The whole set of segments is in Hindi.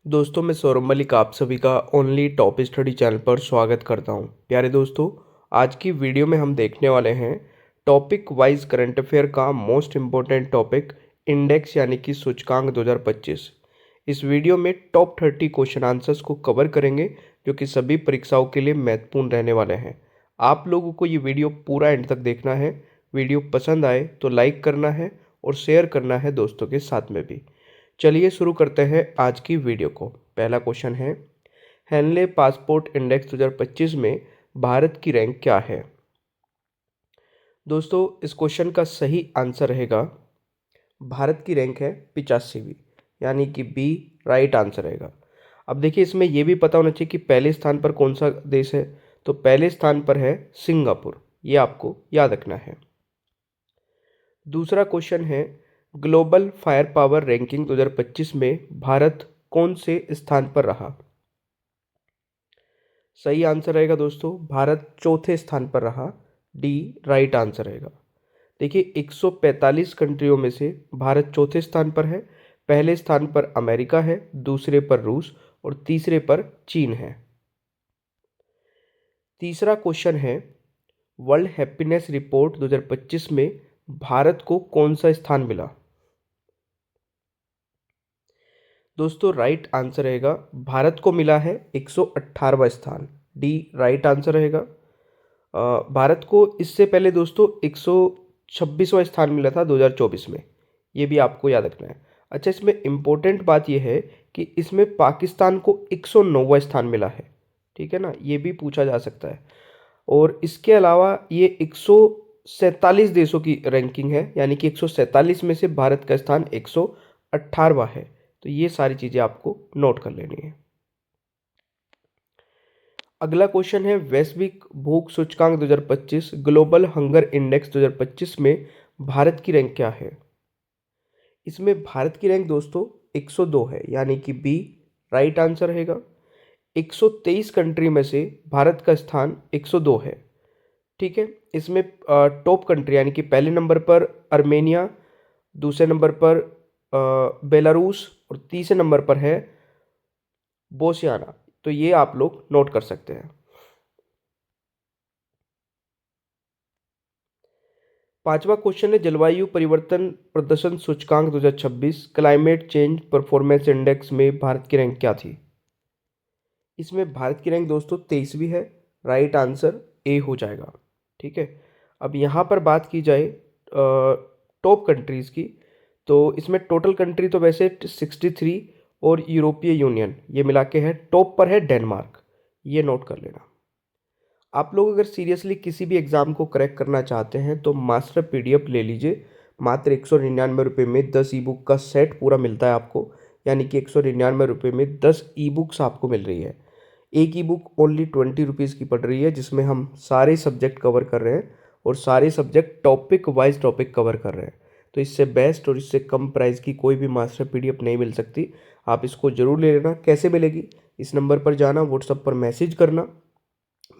दोस्तों मैं सौरभ मलिक आप सभी का ओनली टॉप स्टडी चैनल पर स्वागत करता हूं। प्यारे दोस्तों, आज की वीडियो में हम देखने वाले हैं टॉपिक वाइज करंट अफेयर का मोस्ट इम्पोर्टेंट टॉपिक इंडेक्स यानी कि सूचकांक 2025। इस वीडियो में टॉप 30 क्वेश्चन आंसर्स को कवर करेंगे जो कि सभी परीक्षाओं के लिए महत्वपूर्ण रहने वाले हैं। आप लोगों को ये वीडियो पूरा एंड तक देखना है। वीडियो पसंद आए तो लाइक करना है और शेयर करना है दोस्तों के साथ में भी। चलिए शुरू करते हैं आज की वीडियो को। पहला क्वेश्चन है, हेनले पासपोर्ट इंडेक्स 2025 में भारत की रैंक क्या है? दोस्तों इस क्वेश्चन का सही आंसर रहेगा, भारत की रैंक है 85वीं, यानी कि बी राइट आंसर रहेगा। अब देखिए इसमें यह भी पता होना चाहिए कि पहले स्थान पर कौन सा देश है, तो पहले स्थान पर है सिंगापुर, ये आपको याद रखना है। दूसरा क्वेश्चन है, ग्लोबल फायर पावर रैंकिंग 2025 में भारत कौन से स्थान पर रहा? सही आंसर रहेगा दोस्तों, भारत चौथे स्थान पर रहा, डी राइट आंसर रहेगा। देखिए 145 कंट्रियों में से भारत चौथे स्थान पर है। पहले स्थान पर अमेरिका है, दूसरे पर रूस और तीसरे पर चीन है। तीसरा क्वेश्चन है, वर्ल्ड हैप्पीनेस रिपोर्ट 2025 में भारत को कौन सा स्थान मिला? दोस्तों राइट आंसर रहेगा, भारत को मिला है 118वां स्थान, डी राइट आंसर रहेगा। भारत को इससे पहले दोस्तों 126वां स्थान मिला था 2024 में, ये भी आपको याद रखना है। अच्छा, इसमें इम्पोर्टेंट बात यह है कि इसमें पाकिस्तान को 109वां स्थान मिला है, ठीक है ना, ये भी पूछा जा सकता है। और इसके अलावा ये 147 देशों की रैंकिंग है, यानी कि 147 में से भारत का स्थान 118वां है। तो ये सारी चीज़ें आपको नोट कर लेनी है। अगला क्वेश्चन है, वैश्विक भूख सूचकांक 2025 ग्लोबल हंगर इंडेक्स 2025 में भारत की रैंक क्या है? इसमें भारत की रैंक दोस्तों 102 है, यानी कि बी राइट आंसर रहेगा। 123 कंट्री में से भारत का स्थान 102 है, ठीक है। इसमें टॉप कंट्री यानी कि पहले नंबर पर अर्मेनिया, दूसरे नंबर पर बेलारूस और तीसरे नंबर पर है बोस्निया। तो ये आप लोग नोट कर सकते हैं। पांचवा क्वेश्चन है, जलवायु परिवर्तन प्रदर्शन सूचकांक 2026 क्लाइमेट चेंज परफॉर्मेंस इंडेक्स में भारत की रैंक क्या थी? इसमें भारत की रैंक दोस्तों 23वीं है, राइट आंसर ए हो जाएगा, ठीक है। अब यहाँ पर बात की जाए टॉप कंट्रीज़ की, तो इसमें टोटल कंट्री तो वैसे 63 और यूरोपीय यूनियन ये मिला के है। टॉप पर है डेनमार्क, ये नोट कर लेना। आप लोग अगर सीरियसली किसी भी एग्ज़ाम को क्रैक करना चाहते हैं तो मास्टर पीडीएफ ले लीजिए। मात्र 199 रुपये में 10 ई बुक का सेट पूरा मिलता है आपको, यानी कि 199 रुपये में 10 ई बुक्स आपको मिल रही है। एक ई बुक ओनली 20 रुपीज़ की पड़ रही है, जिसमें हम सारे सब्जेक्ट कवर कर रहे हैं और सारे subject topic wise topic cover कर रहे हैं। तो इससे बेस्ट और इससे कम प्राइस की कोई भी मास्टर पीडीएफ नहीं मिल सकती। आप इसको ज़रूर ले लेना। कैसे मिलेगी? इस नंबर पर जाना, व्हाट्सएप पर मैसेज करना,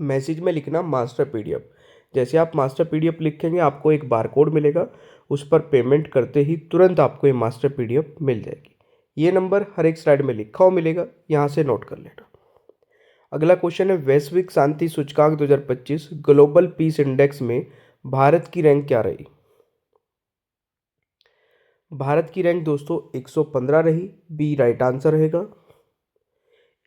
मैसेज में लिखना मास्टर पीडीएफ। जैसे आप मास्टर पीडीएफ लिखेंगे आपको एक बारकोड मिलेगा, उस पर पेमेंट करते ही तुरंत आपको ये मास्टर पीडीएफ मिल जाएगी। ये नंबर हर एक स्लाइड में लिखा हुआ मिलेगा, यहाँ से नोट कर लेना। अगला क्वेश्चन है, वैश्विक शांति सूचकांक 2025 ग्लोबल पीस इंडेक्स में भारत की रैंक क्या रही? भारत की रैंक दोस्तों 115 रही, बी राइट आंसर रहेगा।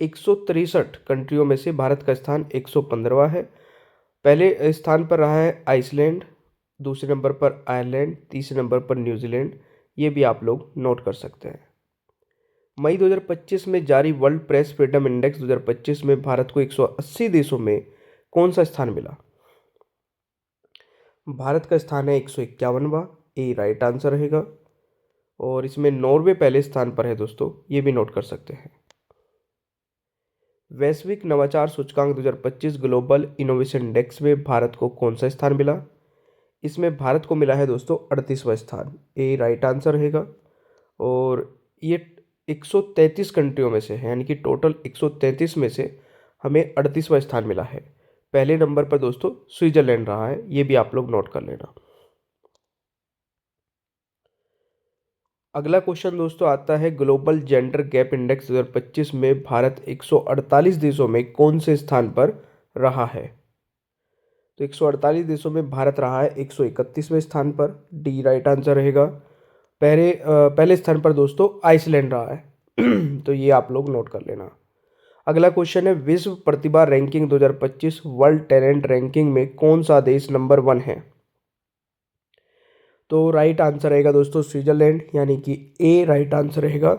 163 कंट्रियों में से भारत का स्थान 115वां है। पहले स्थान पर रहा है आइसलैंड, दूसरे नंबर पर आयरलैंड, तीसरे नंबर पर न्यूजीलैंड, ये भी आप लोग नोट कर सकते हैं। मई 2025 में जारी वर्ल्ड प्रेस फ्रीडम इंडेक्स 2025 में भारत को 180 देशों में कौन सा स्थान मिला? भारत का स्थान है 151वां, ए राइट आंसर रहेगा। और इसमें नॉर्वे पहले स्थान पर है दोस्तों, ये भी नोट कर सकते हैं। वैश्विक नवाचार सूचकांक 2025 ग्लोबल इनोवेशन इंडेक्स में भारत को कौन सा स्थान मिला? इसमें भारत को मिला है दोस्तों 38वां स्थान, ए राइट आंसर रहेगा। और ये 133 कंट्रियों में से है, यानी कि टोटल 133 में से हमें 38वां स्थान मिला है। पहले नंबर पर दोस्तों स्विट्जरलैंड रहा है, ये भी आप लोग नोट कर लेना। अगला क्वेश्चन दोस्तों आता है, ग्लोबल जेंडर गैप इंडेक्स 2025 में भारत 148 देशों में कौन से स्थान पर रहा है? तो 148 देशों में भारत रहा है 131वें स्थान पर। डी राइट आंसर रहेगा। पहले स्थान पर दोस्तों आइसलैंड रहा है। तो ये आप लोग नोट कर लेना। अगला क्वेश्चन है, विश्व प्रतिभा रैंकिंग 2025 वर्ल्ड टैलेंट रैंकिंग में कौन सा देश नंबर 1 है? तो राइट आंसर रहेगा दोस्तों स्विट्जरलैंड, यानी कि ए राइट आंसर रहेगा।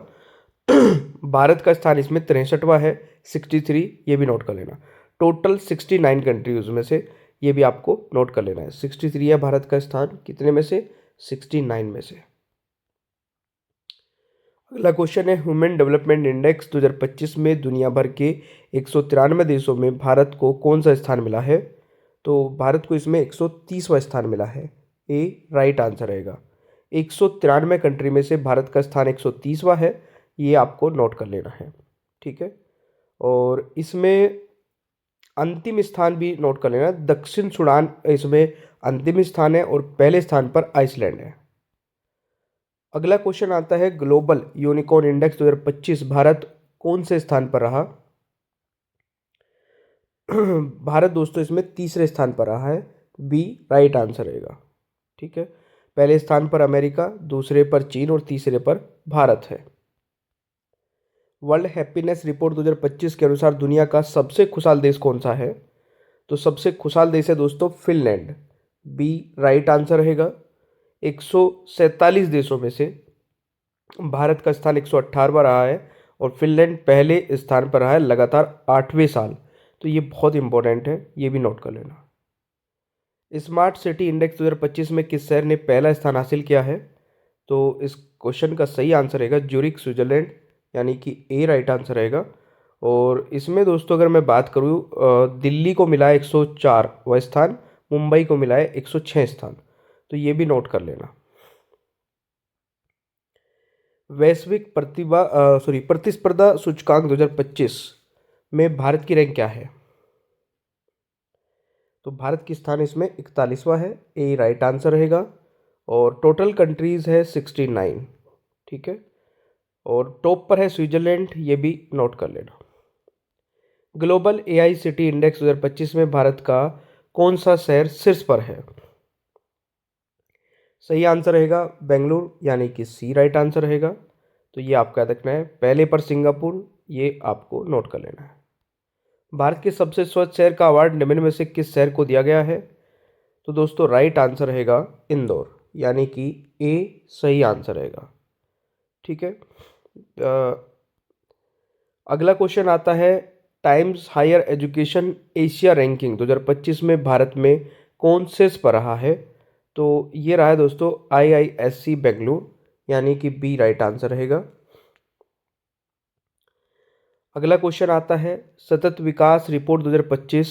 भारत का स्थान इसमें 63वां है, 63, ये भी नोट कर लेना। टोटल 69 कंट्रीज में से, ये भी आपको नोट कर लेना है। 63 है भारत का स्थान, कितने में से? 69 में से। अगला क्वेश्चन है, ह्यूमन डेवलपमेंट इंडेक्स 2025 में दुनिया भर के 193 देशों में भारत को कौन सा स्थान मिला है? तो भारत को इसमें 130वां स्थान मिला है। ए राइट आंसर रहेगा। 193 कंट्री में से भारत का स्थान 130वां है, ये आपको नोट कर लेना है। ठीक है, और इसमें अंतिम स्थान भी नोट कर लेना। दक्षिण सूडान इसमें अंतिम स्थान है और पहले स्थान पर आइसलैंड है। अगला क्वेश्चन आता है, ग्लोबल यूनिकॉर्न इंडेक्स 2025 भारत कौन से स्थान पर रहा? भारत दोस्तों इसमें तीसरे स्थान पर रहा है। बी राइट आंसर रहेगा। ठीक है, पहले स्थान पर अमेरिका, दूसरे पर चीन और तीसरे पर भारत है। वर्ल्ड हैप्पीनेस रिपोर्ट 2025 के अनुसार दुनिया का सबसे खुशहाल देश कौन सा है? तो सबसे खुशहाल देश है दोस्तों फिनलैंड। बी राइट आंसर रहेगा। 147 देशों में से भारत का स्थान 118वां रहा है और फिनलैंड पहले स्थान पर रहा है लगातार 8वें साल। तो ये बहुत इंपॉर्टेंट है, ये भी नोट कर लेना। स्मार्ट सिटी इंडेक्स 2025 में किस शहर ने पहला स्थान हासिल किया है? तो इस क्वेश्चन का सही आंसर रहेगा ज्यूरिख स्विट्जरलैंड, यानी कि ए राइट आंसर रहेगा। और इसमें दोस्तों अगर मैं बात करूँ, दिल्ली को मिला है 104वां स्थान, मुंबई को मिला है 106 स्थान। तो ये भी नोट कर लेना। वैश्विक प्रतिस्पर्धा सूचकांक 2025 में भारत की रैंक क्या है? तो भारत की स्थान इसमें 41वां है। ए राइट आंसर रहेगा। और टोटल कंट्रीज है 69। ठीक है, और टॉप पर है स्विट्जरलैंड, ये भी नोट कर लेना। ग्लोबल एआई सिटी इंडेक्स 2025 में भारत का कौन सा शहर शीर्ष पर है? सही आंसर रहेगा बेंगलुरु, यानी कि सी राइट आंसर रहेगा। तो ये आपका याद रखना है। पहले पर सिंगापुर, ये आपको नोट कर लेना है। भारत के सबसे स्वच्छ शहर का अवार्ड निम्न में से किस शहर को दिया गया है? तो दोस्तों राइट आंसर रहेगा इंदौर, यानी कि ए सही आंसर रहेगा। ठीक है, अगला क्वेश्चन आता है, Times Higher Education Asia ranking 2025 में भारत में कौन शीर्ष पर रहा है? तो ये रहा है दोस्तों IISc बेंगलुरु, यानी कि बी राइट आंसर रहेगा। अगला क्वेश्चन आता है, सतत विकास रिपोर्ट 2025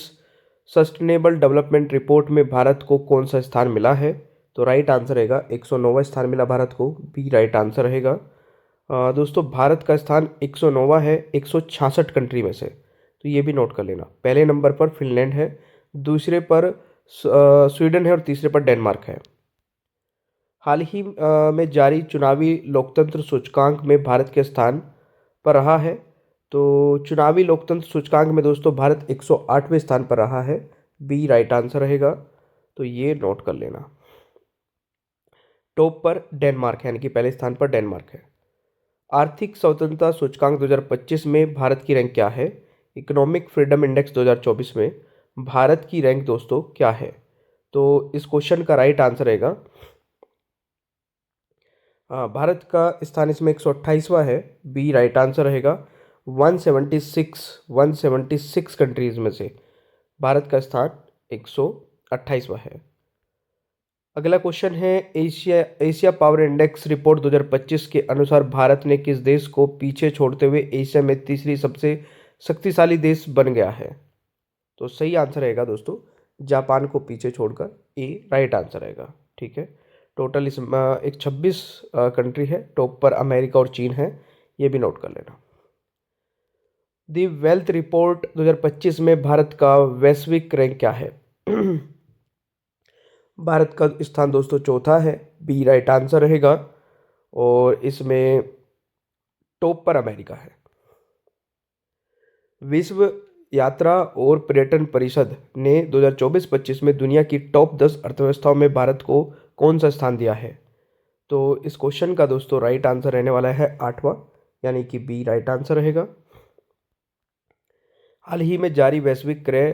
सस्टेनेबल डेवलपमेंट रिपोर्ट में भारत को कौन सा स्थान मिला है? तो राइट आंसर रहेगा 109वां स्थान मिला भारत को। बी राइट आंसर रहेगा। दोस्तों भारत का स्थान 109वां है 166 कंट्री में से। तो ये भी नोट कर लेना। पहले नंबर पर फिनलैंड है, दूसरे पर स्वीडन है और तीसरे पर डेनमार्क है। हाल ही में जारी चुनावी लोकतंत्र सूचकांक में भारत के स्थान पर रहा है। तो चुनावी लोकतंत्र सूचकांक में दोस्तों भारत 108वें स्थान पर रहा है। बी राइट आंसर रहेगा। तो ये नोट कर लेना। टॉप पर डेनमार्क है, यानी कि पहले स्थान पर डेनमार्क है। आर्थिक स्वतंत्रता सूचकांक 2025 में भारत की रैंक क्या है? इकोनॉमिक फ्रीडम इंडेक्स 2024 में भारत की रैंक दोस्तों क्या है? तो इस क्वेश्चन का राइट आंसर रहेगा, भारत का स्थान इसमें 128वां है। बी राइट आंसर रहेगा। 176 कंट्रीज में से भारत का स्थान 128वां है। अगला क्वेश्चन है, एशिया पावर इंडेक्स रिपोर्ट 2025 के अनुसार भारत ने किस देश को पीछे छोड़ते हुए एशिया में तीसरी सबसे शक्तिशाली देश बन गया है? तो सही आंसर रहेगा दोस्तों जापान को पीछे छोड़कर। ए राइट आंसर रहेगा। ठीक है, टोटल इस 26 कंट्री है। टॉप पर अमेरिका और चीन है, ये भी नोट कर लेना। दी वेल्थ रिपोर्ट 2025 में भारत का वैश्विक रैंक क्या है? भारत का स्थान दोस्तों चौथा है। बी राइट आंसर रहेगा। और इसमें टॉप पर अमेरिका है। विश्व यात्रा और पर्यटन परिषद ने 2024-25 में दुनिया की टॉप 10 अर्थव्यवस्थाओं में भारत को कौन सा स्थान दिया है? तो इस क्वेश्चन का दोस्तों राइट आंसर रहने वाला है 8वां, यानी कि बी राइट आंसर रहेगा। हाल ही में जारी वैश्विक क्रय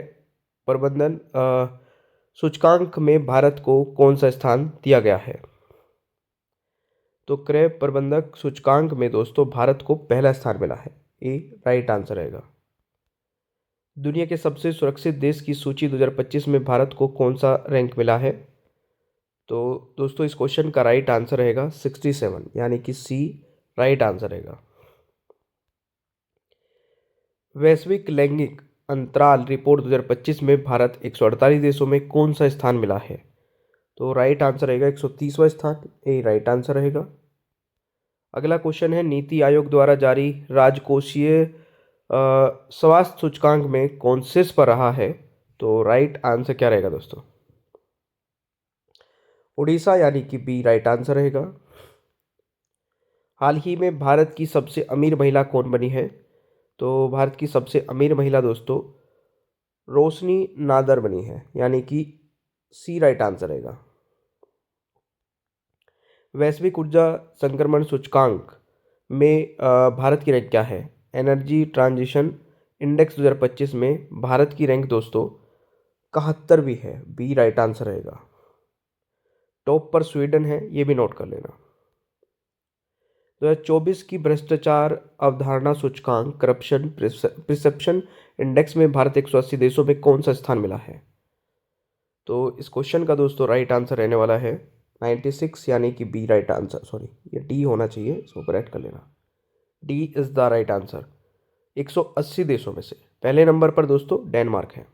प्रबंधन सूचकांक में भारत को कौन सा स्थान दिया गया है? तो क्रय प्रबंधक सूचकांक में दोस्तों भारत को पहला स्थान मिला है। ए राइट आंसर रहेगा। दुनिया के सबसे सुरक्षित देश की सूची 2025 में भारत को कौन सा रैंक मिला है? तो दोस्तों इस क्वेश्चन का राइट आंसर रहेगा 67, यानी कि सी राइट आंसर रहेगा। वैश्विक लैंगिक अंतराल रिपोर्ट 2025 में भारत 148 देशों में कौन सा स्थान मिला है? तो राइट आंसर रहेगा 130वां स्थान। ए राइट आंसर रहेगा। अगला क्वेश्चन है नीति आयोग द्वारा जारी राजकोषीय स्वास्थ्य सूचकांक में कौन शीर्ष पर रहा है? तो राइट आंसर क्या रहेगा दोस्तों? उड़ीसा, यानी कि बी राइट आंसर रहेगा। हाल ही में भारत की सबसे अमीर महिला कौन बनी है? तो भारत की सबसे अमीर महिला दोस्तों रोशनी नादर बनी है, यानी कि सी राइट आंसर रहेगा। वैश्विक ऊर्जा संक्रमण सूचकांक में भारत की रैंक क्या है? एनर्जी ट्रांजिशन इंडेक्स 2025 में भारत की रैंक दोस्तों 71वीं है। बी राइट आंसर रहेगा। टॉप पर स्वीडन है, ये भी नोट कर लेना। 2024 की भ्रष्टाचार अवधारणा सूचकांक करप्शन परसेप्शन इंडेक्स में भारत 180 देशों में कौन सा स्थान मिला है? तो इस क्वेश्चन का दोस्तों राइट आंसर रहने वाला है 96, यानी कि बी राइट आंसर, सॉरी ये डी होना चाहिए, इसको करेक्ट कर लेना। D is the right answer. 180 देशों में से पहले नंबर पर दोस्तों डेनमार्क है।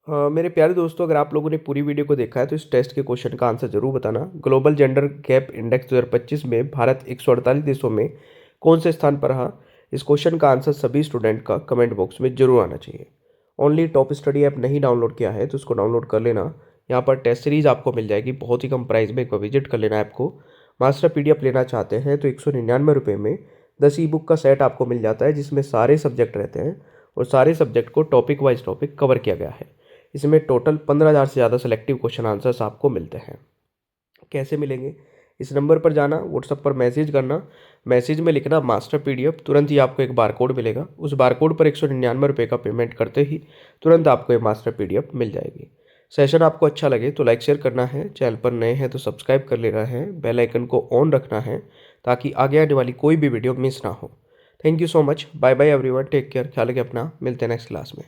मेरे प्यारे दोस्तों, अगर आप लोगों ने पूरी वीडियो को देखा है तो इस टेस्ट के क्वेश्चन का आंसर जरूर बताना। ग्लोबल जेंडर गैप इंडेक्स 2025 में भारत 148 देशों में कौन से स्थान पर रहा? इस क्वेश्चन का आंसर सभी स्टूडेंट का कमेंट बॉक्स में जरूर आना चाहिए। ओनली टॉप स्टडी ऐप नहीं डाउनलोड किया है तो इसको डाउनलोड कर लेना। यहाँ पर टेस्ट सीरीज आपको मिल जाएगी बहुत ही कम प्राइस में, एक बार विजिट कर लेना ऐप को। मास्टर PDF लेना चाहते हैं तो 199 रुपये में 10 ई-बुक का सेट आपको मिल जाता है, जिसमें सारे सब्जेक्ट रहते हैं और सारे सब्जेक्ट को टॉपिक वाइज टॉपिक कवर किया गया है। इसमें टोटल 15,000 से ज़्यादा सेलेक्टिव क्वेश्चन आंसर्स आपको मिलते हैं। कैसे मिलेंगे? इस नंबर पर जाना, व्हाट्सएप पर मैसेज करना, मैसेज में लिखना मास्टर PDF, तुरंत ही आपको एक बारकोड मिलेगा। उस बारकोड पर 199 रुपये का पेमेंट करते ही तुरंत आपको ये मास्टर PDF मिल जाएगी। सेशन आपको अच्छा लगे तो लाइक शेयर करना है, चैनल पर नए हैं तो सब्सक्राइब कर लेना है, बेल आइकन को ऑन रखना है ताकि आगे आने वाली कोई भी वीडियो मिस ना हो। Thank you so much, bye bye everyone, take care, ख्याल रखें अपना, मिलते हैं नेक्स्ट क्लास में।